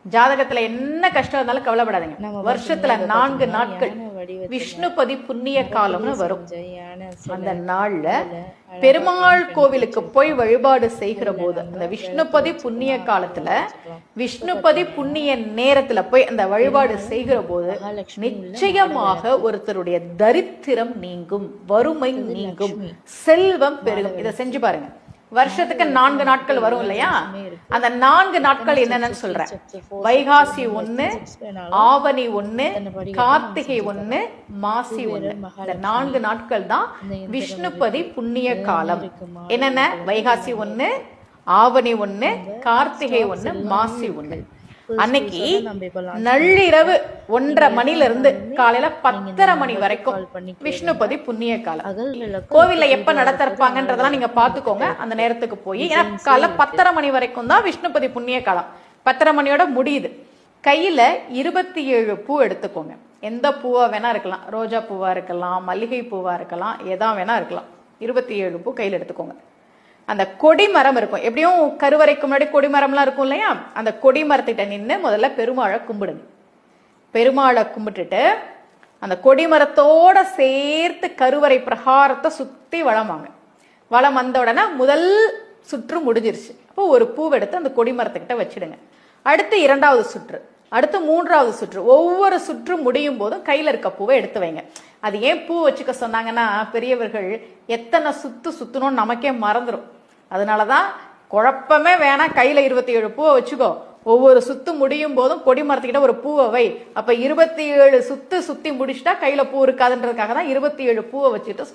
ஜாதகத்துல என்ன கஷ்டம் இருந்தாலும் கவலைப்படாதீங்க. வருஷத்துல 4 நாட்கள் விஷ்ணுபதி புண்ணிய காலம்னு வரும். அந்த நாள்ல பெருமாள் கோவிலுக்கு போய் வழிபாடு செய்கிற போது, அந்த விஷ்ணுபதி புண்ணிய காலத்துல விஷ்ணுபதி புண்ணிய நேரத்துல போய் அந்த வழிபாடு செய்கிற போது நிச்சயமாக ஒருத்தருடைய தரித்திரம் நீங்கும், வறுமை நீங்கும், செல்வம் பெருகும். இதை செஞ்சு பாருங்க. வருஷத்துக்கு 4 நாட்கள் வரும் இல்லையா? அந்த 4 நாட்கள் என்னன்னு சொல்றேன். வைகாசி 1, ஆவணி 1, கார்த்திகை 1, மாசி 1. இந்த 4 நாட்கள் தான் விஷ்ணுபதி புண்ணிய காலம். என்னென்ன? வைகாசி 1, ஆவணி 1, கார்த்திகை 1, மாசி 1. அன்னைக்கு நள்ளிரவு 1:30 மணில இருந்து காலையில 10:30 மணி வரைக்கும் விஷ்ணுபதி புண்ணிய காலம். கோவில்ல எப்ப நடத்திருப்பாங்கன்றதெல்லாம் நீங்க பாத்துக்கோங்க. அந்த நேரத்துக்கு போய், ஏன்னா காலைல 10:30 மணி வரைக்கும் தான் விஷ்ணுபதி புண்ணிய காலம். 10:30 மணியோட முடியுது. கையில 27 பூ எடுத்துக்கோங்க. எந்த பூவா வேணா இருக்கலாம். ரோஜா பூவா இருக்கலாம், மல்லிகை பூவா இருக்கலாம், எதா வேணா இருக்கலாம். 27 பூ கையில எடுத்துக்கோங்க. அந்த கொடிமரம் இருக்கும், எப்படியும் கருவறைக்கு முன்னாடி கொடிமரம்லாம் இருக்கும் இல்லையா? அந்த கொடிமரத்திட்ட நின்று முதல்ல பெருமாளை கும்பிடுங்க. பெருமாளை கும்பிட்டுட்டு அந்த கொடிமரத்தோட சேர்த்து கருவறை பிரகாரத்தை சுத்தி வளம் வாங்க. வளம் வந்த உடனே முதல் சுற்று முடிஞ்சிருச்சு. அப்போ ஒரு பூவை எடுத்து அந்த கொடிமரத்துக்கிட்ட வச்சிடுங்க. அடுத்து 2வது சுற்று, அடுத்து 3வது சுற்று. ஒவ்வொரு சுற்று முடியும் போதும் கையில இருக்க பூவை எடுத்து வைங்க. அது ஏன் பூ வச்சுக்க சொன்னாங்கன்னா, பெரியவர்கள் எத்தனை சுத்தணும்னு நமக்கே மறந்துடும். அதனாலதான் குழப்பமே வேணாம், கையில 27 பூவை வச்சுக்கோ. ஒவ்வொரு சுத்து முடியும் போதும் கொடி மரத்துக்கிட்ட ஒரு பூவை வை. அப்ப 27 சுத்தி முடிச்சுட்டா கையில பூ இருக்காதுன்றதுக்காக தான் 27 பூவை வச்சுட்டு